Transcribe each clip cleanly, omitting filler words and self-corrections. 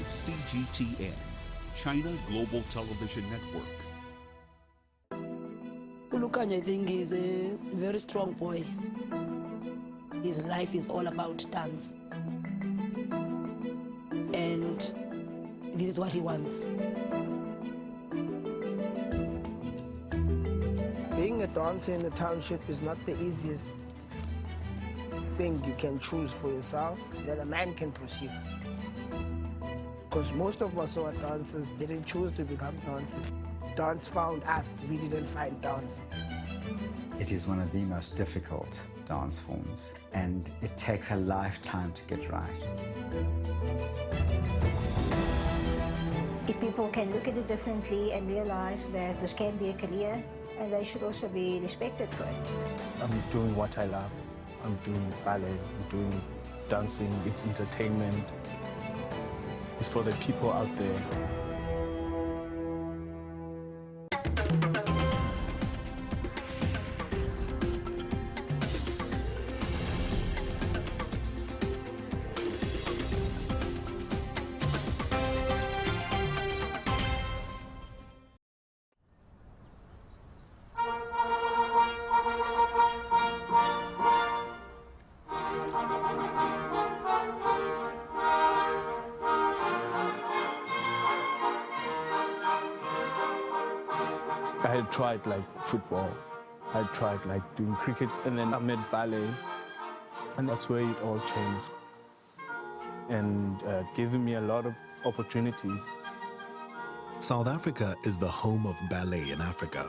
CGTN, China Global Television Network. Lukhanyo, I think, is a very strong boy. His life is all about dance. And this is what he wants. Being a dancer in the township is not the easiest thing you can choose for yourself that a man can pursue. Because most of us who are dancers didn't choose to become dancers. Dance found us, we didn't find dance. It is one of the most difficult dance forms, and it takes a lifetime to get right. If people can look at it differently and realize that this can be a career, and they should also be respected for it. I'm doing what I love. I'm doing ballet, I'm doing dancing, it's entertainment. It's for the people out there. I had tried like football, I tried like doing cricket, and then I met ballet, and that's where it all changed, and giving me a lot of opportunities. South Africa is the home of ballet in Africa.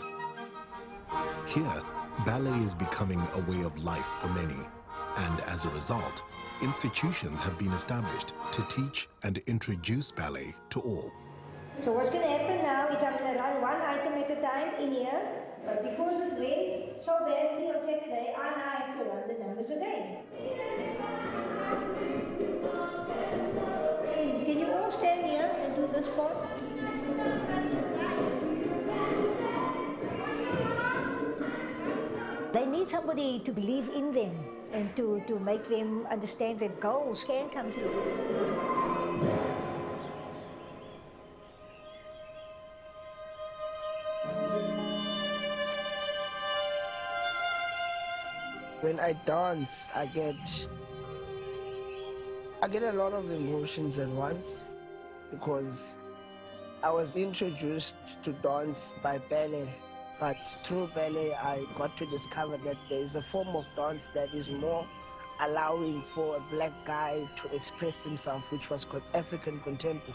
Here, ballet is becoming a way of life for many, and as a result, institutions have been established to teach and introduce ballet to all. So what's going to happen now is I'm going to run one item at a time in here, but because it went so badly on Saturday, I now have to run the numbers again. Can you all stand here and do this part? They need somebody to believe in them and to make them understand that goals can come true. When I dance, I get a lot of emotions at once because I was introduced to dance by ballet, but through ballet I got to discover that there is a form of dance that is more allowing for a black guy to express himself, which was called African contemporary.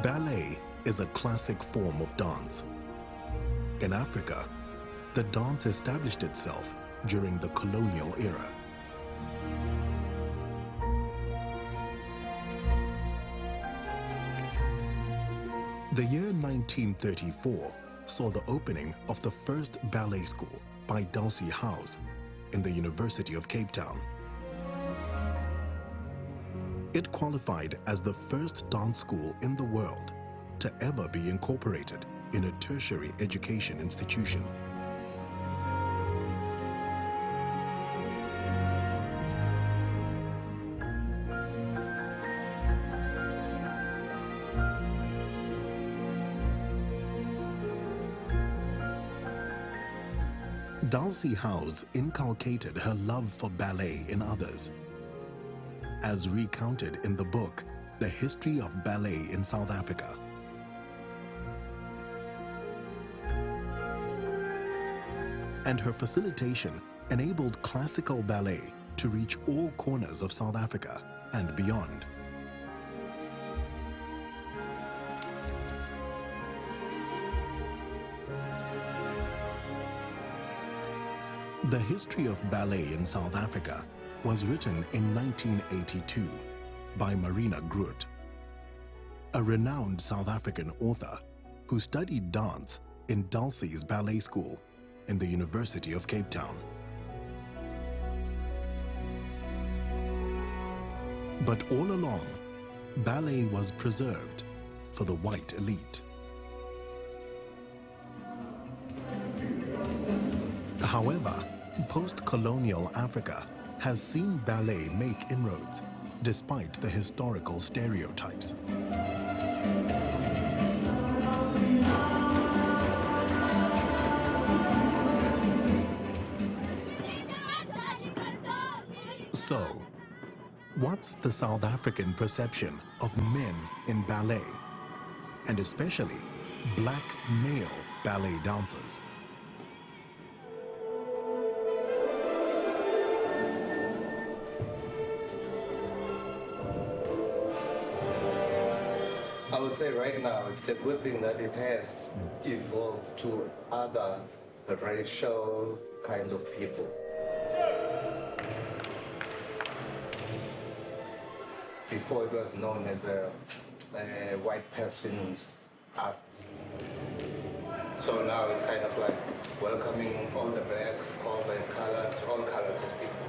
Ballet is a classic form of dance. In Africa, the dance established itself during the colonial era. The year 1934 saw the opening of the first ballet school by Dulcie House in the University of Cape Town. It qualified as the first dance school in the world to ever be incorporated in a tertiary education institution. Dulcie House inculcated her love for ballet in others, as recounted in the book, The History of Ballet in South Africa. And her facilitation enabled classical ballet to reach all corners of South Africa and beyond. The History of Ballet in South Africa was written in 1982 by Marina Groot, a renowned South African author who studied dance in Dulcie's ballet school in the University of Cape Town. But all along, ballet was preserved for the white elite. However, post-colonial Africa has seen ballet make inroads despite the historical stereotypes. So, what's the South African perception of men in ballet, and especially black male ballet dancers? I would say right now it's a good thing that it has evolved to other racial kinds of people. Before it was known as a white person's arts. So now it's kind of like welcoming all the blacks, all the colors, all colors of people.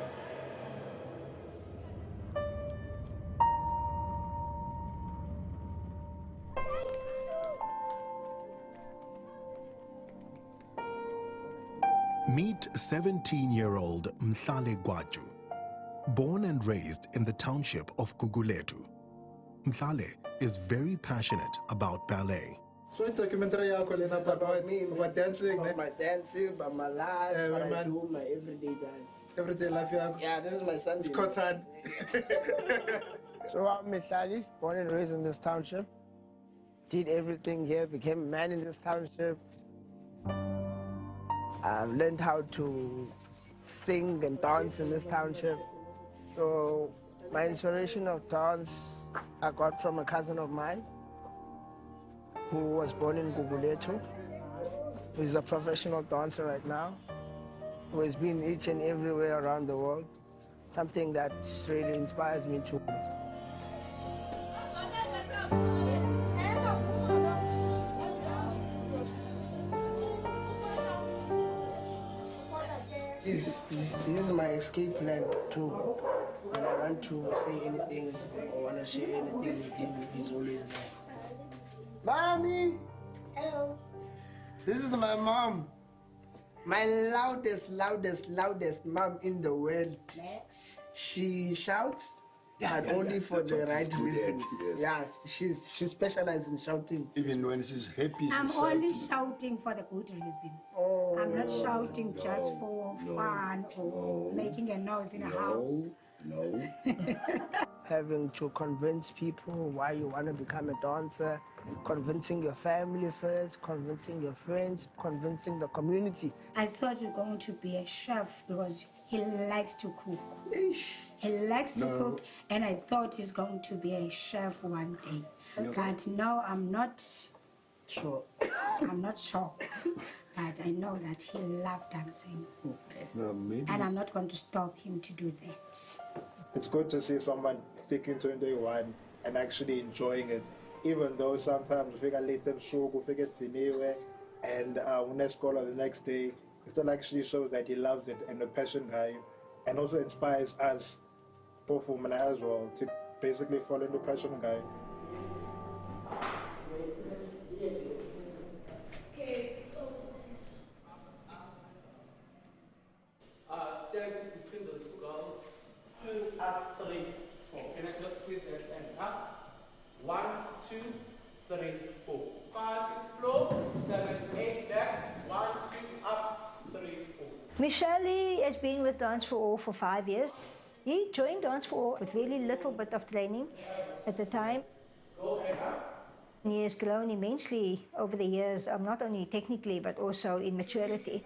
Meet 17-year-old Mihlali Gwatyu. Born and raised in the township of Gugulethu, Mihlali is very passionate about ballet. So documentary about me, about dancing, About my dancing, about my life, what I do, my everyday life. everyday life. Yeah, this is my son. It's cotton. So I'm Mihlali, born and raised in this township. Did everything here, became a man in this township. I've learned how to sing and dance in this township. So my inspiration of dance I got from a cousin of mine who was born in Gugulethu, who is a professional dancer right now, who has been each and everywhere around the world. Something that really inspires me to. This is my escape plan too. When I want to say anything or want to share anything with him, he's always there. Mommy! Hello. This is my mom. My loudest mom in the world. She shouts, but only for the right reasons. Yes. Yeah, she specializes in shouting. Even when she's happy, I'm she's only shouting for the good reason. Oh. I'm not shouting just for fun or making a noise in a house. No. Having to convince people why you want to become a dancer, convincing your family first, convincing your friends, convincing the community. I thought you're going to be a chef because he likes to cook. Eesh. He likes to cook, and I thought he's going to be a chef one day. But no, I'm not Sure. I'm not sure. But I know that he loves dancing. Maybe. And I'm not going to stop him to do that. It's good to see someone sticking to day one and actually enjoying it, even though sometimes we figure late them show, we figure anywhere, and when I school the next day, it still actually shows that he loves it and the passion guy, and also inspires us, both women as well, to basically follow the passion guy. Stand between the two girls. 2 up, 3, 4. Can I just sit there and up? 1, 2, 3, 4. 5, 6, floor. 7, 8, back. 1, 2, up, 3, 4. Mihlali has been with Dance for All for 5 years. He joined Dance for All with very little bit of training at the time. He has grown immensely over the years, not only technically but also in maturity.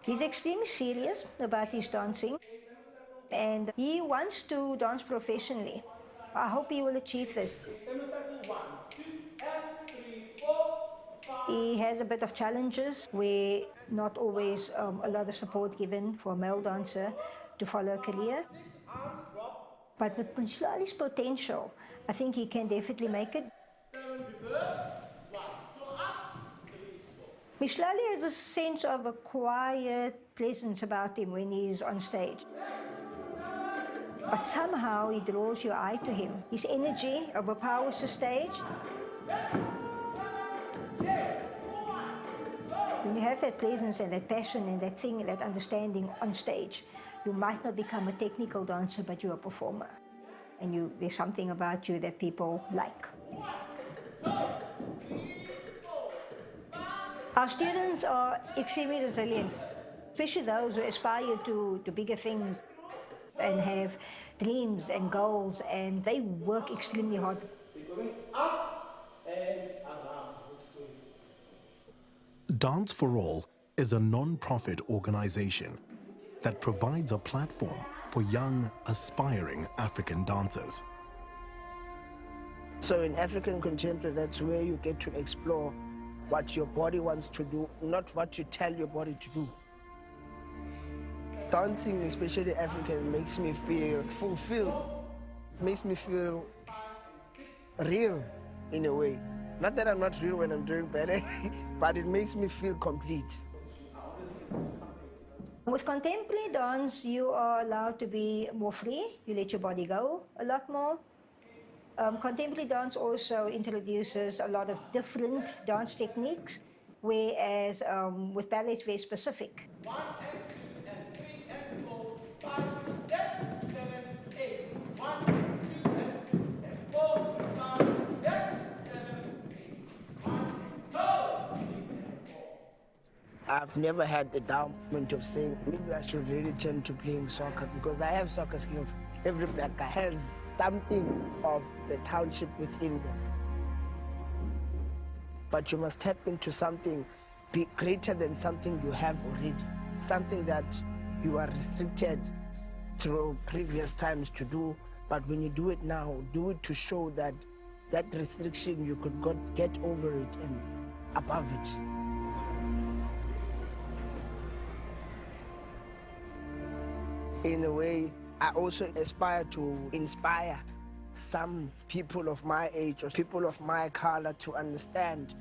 He's extremely serious about his dancing and he wants to dance professionally. I hope he will achieve this. He has a bit of challenges where not always a lot of support given for a male dancer to follow a career. But with Mihlali's potential, I think he can definitely make it. Mihlali has a sense of a quiet presence about him when he's on stage. But somehow he draws your eye to him. His energy overpowers the stage. When you have that presence and that passion and that thing, that understanding on stage, you might not become a technical dancer, but you're a performer. And there's something about you that people like. Our students are extremely resilient, especially those who aspire to bigger things and have dreams and goals, and they work extremely hard. We're going up and around. Dance for All is a non-profit organization that provides a platform for young, aspiring African dancers. So in African contemporary, that's where you get to explore what your body wants to do, not what you tell your body to do. Dancing, especially African, makes me feel fulfilled, makes me feel real in a way. Not that I'm not real when I'm doing ballet, but it makes me feel complete. With contemporary dance, you are allowed to be more free. You let your body go a lot more. Contemporary dance also introduces a lot of different dance techniques, whereas with ballet it's very specific. 1 and 2 and 3 and 4, 5, 6, 7, 8. 1, 2 and 4, 5, 6, 7, 8. 1, 2, 3 and 4. I've never had a down moment of saying, maybe I should really turn to playing soccer, because I have soccer skills. Every black guy has something of the township within them. But you must tap into something greater than something you have already, something that you are restricted through previous times to do. But when you do it now, do it to show that that restriction, you could get over it and above it. In a way, I also aspire to inspire some people of my age or people of my color to understand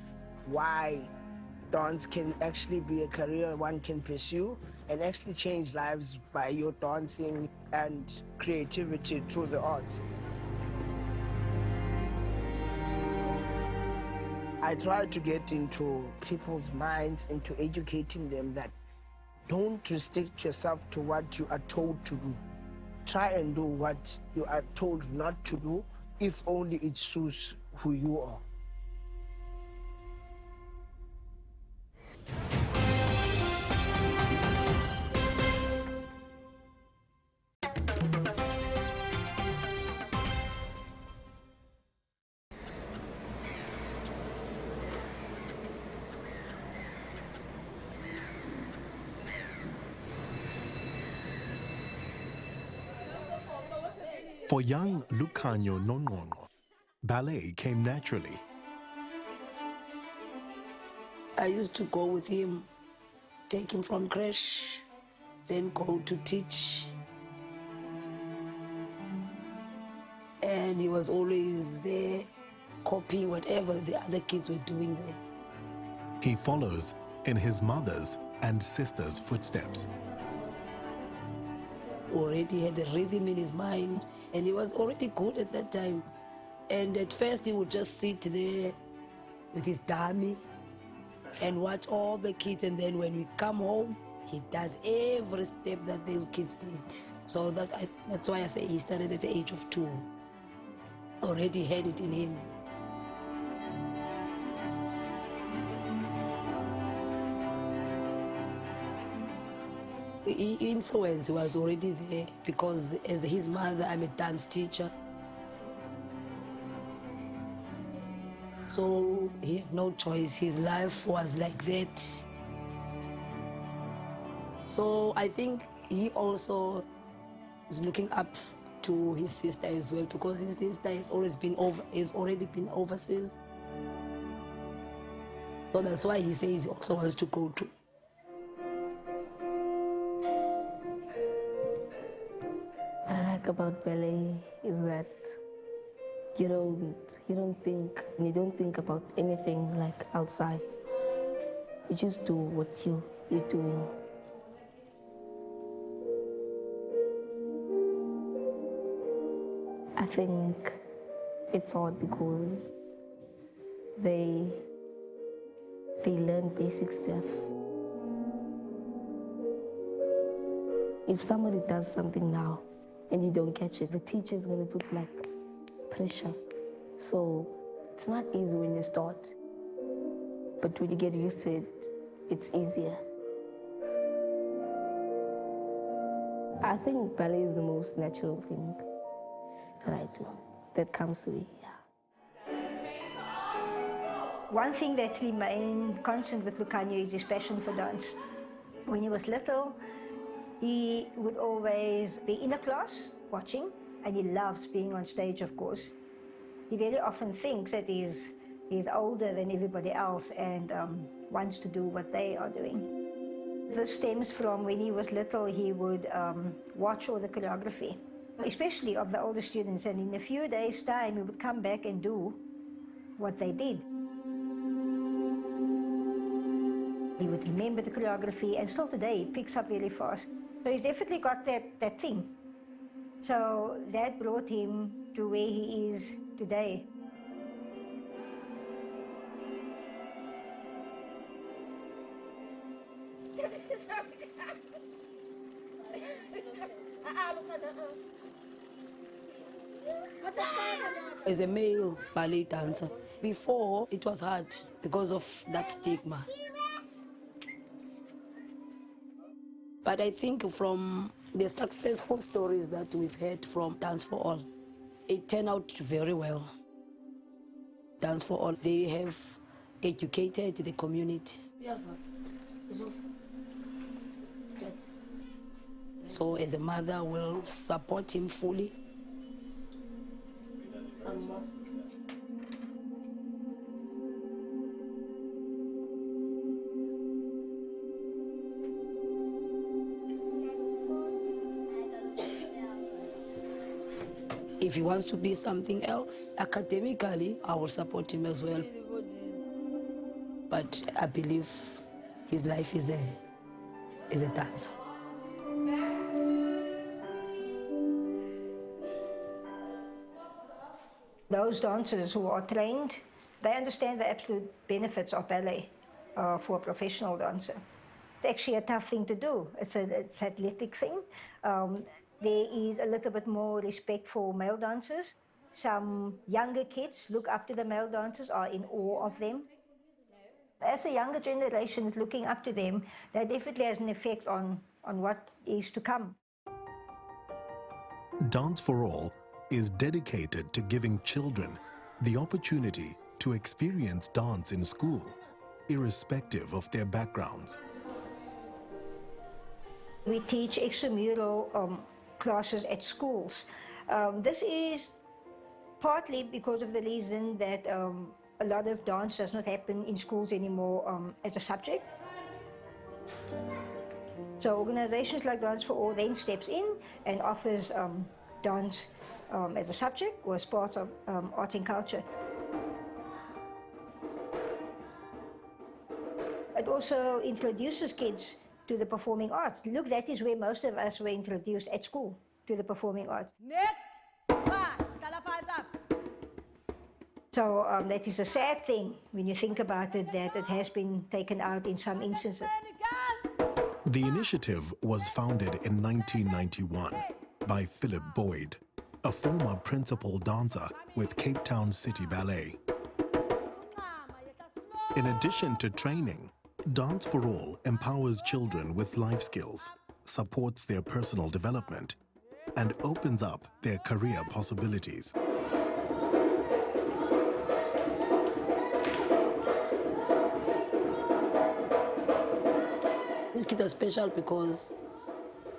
why dance can actually be a career one can pursue and actually change lives by your dancing and creativity through the arts. I try to get into people's minds, into educating them that don't restrict yourself to what you are told to do. Try and do what you are told not to do, if only it suits who you are. For young Lukhanyo nonqonqo, ballet came naturally. I used to go with him, take him from crash, then go to teach. And he was always there, copying whatever the other kids were doing there. He follows in his mother's and sister's footsteps. Already had a rhythm in his mind, and he was already good at that time. And at first he would just sit there with his dummy and watch all the kids, and then when we come home, he does every step that those kids did. So that's why I say he started at the age of 2. Already had it in him. The influence was already there because as his mother, I'm a dance teacher. So he had no choice. His life was like that. So I think he also is looking up to his sister as well, because his sister has already been overseas. So that's why he says he also wants to go to. What I like about ballet is that you don't think about anything like outside. You just do what you're doing. I think it's hard because they learn basic stuff If somebody does something now and you don't catch it, the teacher is going to put like pressure. So it's not easy when you start, but when you get used to it, it's easier. I think ballet is the most natural thing that I do, that comes to me, yeah. One thing that's remained constant with Lukhanyo is his passion for dance. When he was little, he would always be in a class watching, and he loves being on stage, of course. He very often thinks that he's older than everybody else and wants to do what they are doing. This stems from when he was little, he would watch all the choreography, especially of the older students, and in a few days' time, he would come back and do what they did. He would remember the choreography, and still today, he picks up really fast. So he's definitely got that thing. So that brought him to where he is today. As a male ballet dancer, before it was hard because of that stigma. But I think from the successful stories that we've heard from Dance for All, it turned out very well. Dance for All, they have educated the community. Yes, sir. So as a mother, we'll support him fully. If he wants to be something else, academically, I will support him as well. But I believe his life is a dancer. Those dancers who are trained, they understand the absolute benefits of ballet for a professional dancer. It's actually a tough thing to do. It's an athletic thing. There is a little bit more respect for male dancers. Some younger kids look up to the male dancers, are in awe of them. As the younger generation is looking up to them, that definitely has an effect on what is to come. Dance for All is dedicated to giving children the opportunity to experience dance in school, irrespective of their backgrounds. We teach extramural classes at schools. This is partly because of the reason that a lot of dance does not happen in schools anymore as a subject. So organizations like Dance for All then steps in and offers dance as a subject or as part of art and culture. It also introduces kids to the performing arts. Look, that is where most of us were introduced at school, to the performing arts. Next, up. So that is a sad thing when you think about it, that it has been taken out in some instances. The initiative was founded in 1991 by Philip Boyd, a former principal dancer with Cape Town City Ballet. In addition to training, Dance for All empowers children with life skills, supports their personal development, and opens up their career possibilities. These kids are special because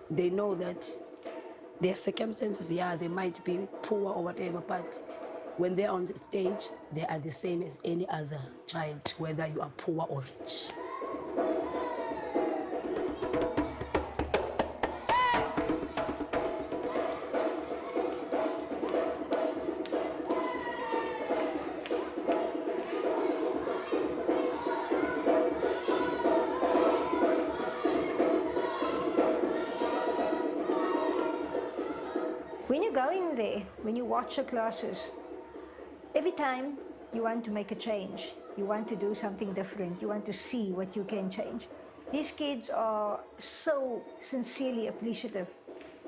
they know that their circumstances, yeah, they might be poor or whatever, but when they're on the stage, they are the same as any other child, whether you are poor or rich. When you go in there, when you watch the classes, every time you want to make a change, you want to do something different, you want to see what you can change. These kids are so sincerely appreciative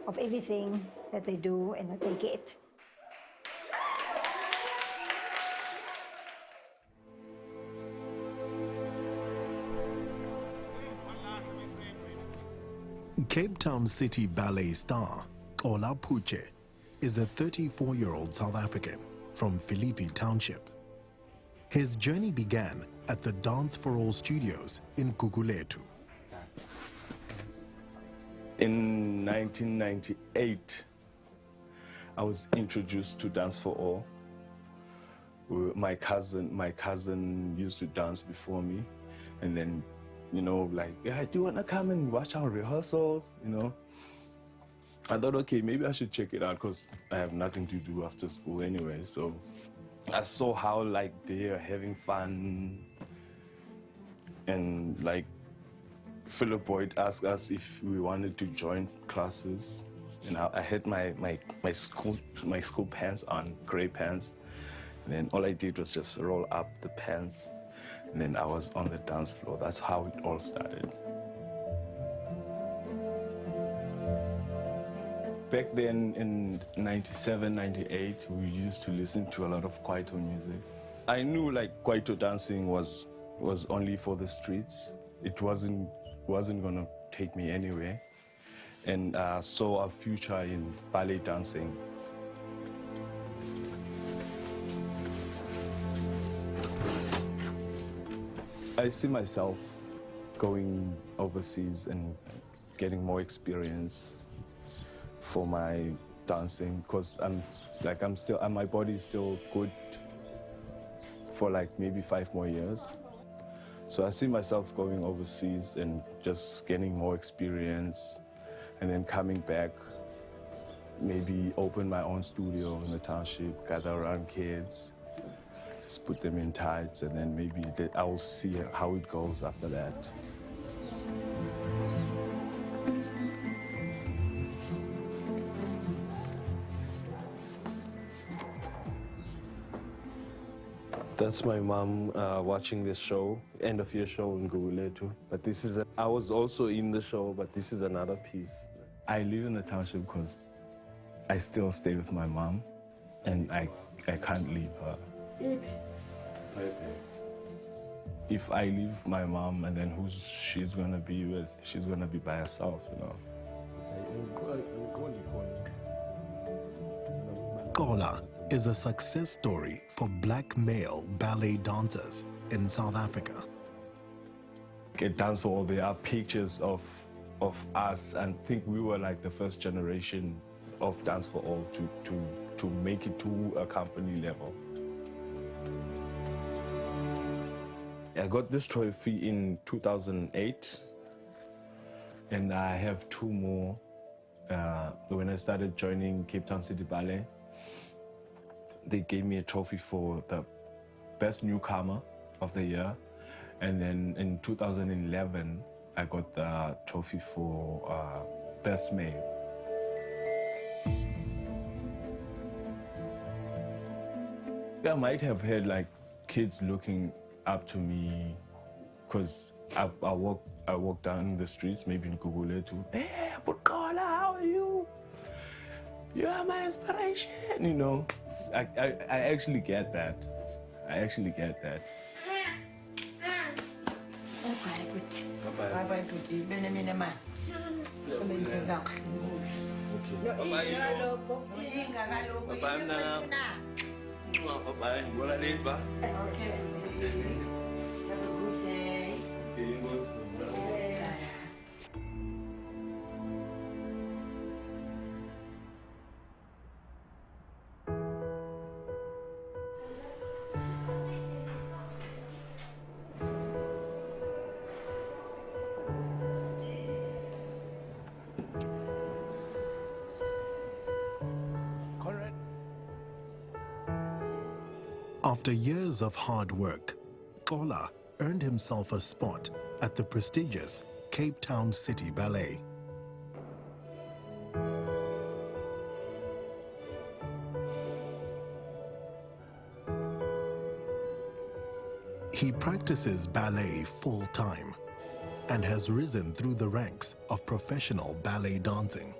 of everything that they do and that they get. Cape Town City Ballet star Xola Putye is a 34-year-old South African from Philippi Township. His journey began at the Dance for All studios in Gugulethu. In 1998, I was introduced to Dance for All. My cousin used to dance before me, and then, you know, like, yeah, do you want to come and watch our rehearsals? You know, I thought, okay, maybe I should check it out because I have nothing to do after school anyway. So I saw how, like, they are having fun, and like Philip Boyd asked us if we wanted to join classes. And I had my school pants on, gray pants. And then all I did was just roll up the pants. And then I was on the dance floor. That's how it all started. Back then in 97, 98, we used to listen to a lot of Kwaito music. I knew like Kwaito dancing was only for the streets. It wasn't gonna take me anywhere. And saw a future in ballet dancing. I see myself going overseas and getting more experience for my dancing, because my body is still good for like maybe 5 more years. So I see myself going overseas and just getting more experience, and then coming back, maybe open my own studio in the township, gather around kids, just put them in tights, and then maybe I will see how it goes after that. That's my mom watching this show, end of year show in Gugulethu. But I was also in the show, but this is another piece. I live in the township because I still stay with my mom, and I can't leave her. If I leave my mom, and then who she's gonna be with? She's gonna be by herself, you know. Xola is a success story for black male ballet dancers in South Africa. At Dance for All, there are pictures of us, and I think we were like the first generation of Dance for All to make it to a company level. I got this trophy in 2008, and I have 2 more when I started joining Cape Town City Ballet. They gave me a trophy for the best newcomer of the year, and then in 2011 I got the trophy for best male. I might have had like kids looking up to me because I walk down the streets, maybe in Gugulethu. Hey, Xola, how are you? You are my inspiration, you know. I actually get that. I actually get that. Bye-bye, Putye. Bye-bye, Putye. Mene man. Sebenza kahle. Bye-bye, Nana. Bye-bye. Ngola late ba? Okay. Have a good day. After years of hard work, Xola earned himself a spot at the prestigious Cape Town City Ballet. He practices ballet full-time, and has risen through the ranks of professional ballet dancing.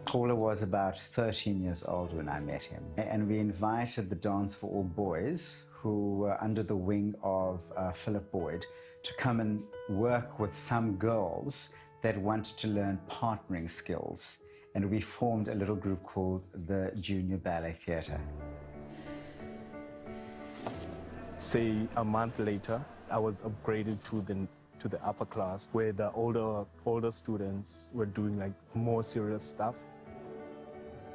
Xola was about 13 years old when I met him, and we invited the Dance for All boys, who were under the wing of Philip Boyd, to come and work with some girls that wanted to learn partnering skills. And we formed a little group called the Junior Ballet Theatre. Say a month later, I was upgraded to the upper class, where the older students were doing like more serious stuff.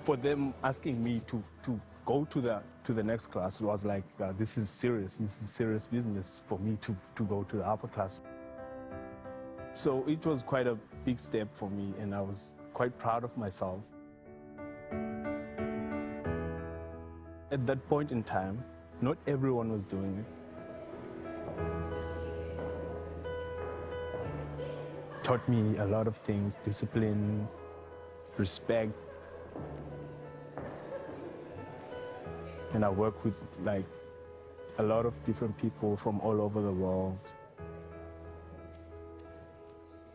For them asking me to go to the next class, it was like, this is serious business for me to go to the upper class. So it was quite a big step for me, and I was quite proud of myself. At that point in time, not everyone was doing it. Taught me a lot of things: discipline, respect. And I work with like a lot of different people from all over the world.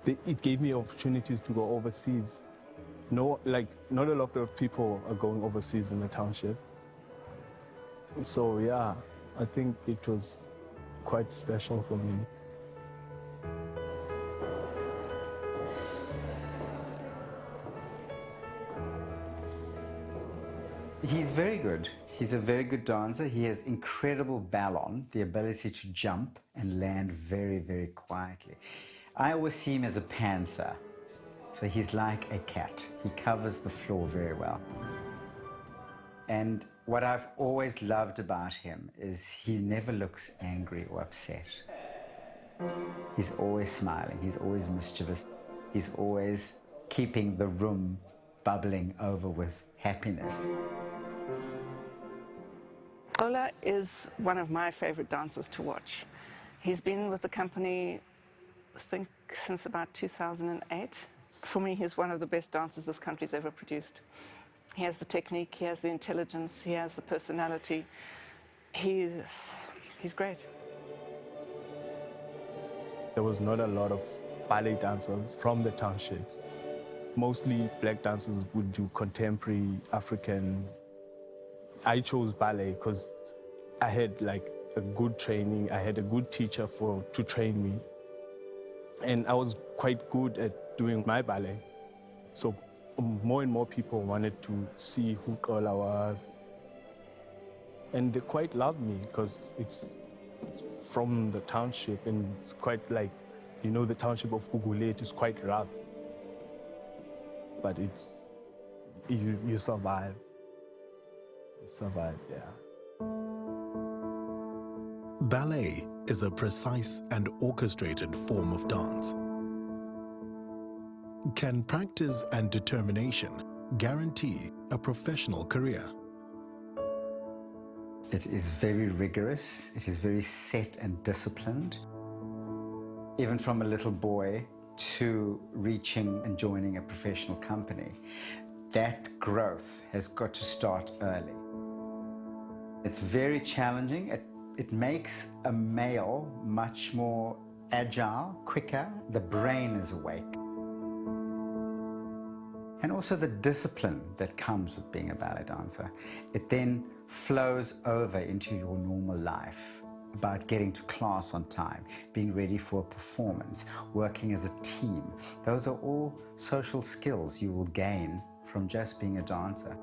It gave me opportunities to go overseas. Not a lot of people are going overseas in the township. So yeah, I think it was quite special for me. He's very good. He's a very good dancer. He has incredible ballon, the ability to jump and land very, very quietly. I always see him as a pantser. So he's like a cat. He covers the floor very well. And what I've always loved about him is he never looks angry or upset. He's always smiling. He's always mischievous. He's always keeping the room bubbling over with happiness. Xola is one of my favorite dancers to watch. He's been with the company, I think, since about 2008. For me, he's one of the best dancers this country's ever produced. He has the technique, he has the intelligence, he has the personality. He's great. There was not a lot of ballet dancers from the townships. Mostly black dancers would do contemporary African. I chose ballet because I had like a good training. I had a good teacher to train me. And I was quite good at doing my ballet. So more and more people wanted to see who Xola was. And they quite loved me because it's from the township, and it's quite like, you know, the township of Gugulet is quite rough. But you survive. You survive, yeah. Ballet is a precise and orchestrated form of dance. Can practice and determination guarantee a professional career? It is very rigorous. It is very set and disciplined. Even from a little boy to reaching and joining a professional company, that growth has got to start early. It's very challenging. It makes a male much more agile, quicker. The brain is awake. And also the discipline that comes with being a ballet dancer. It then flows over into your normal life, about getting to class on time, being ready for a performance, working as a team. Those are all social skills you will gain from just being a dancer.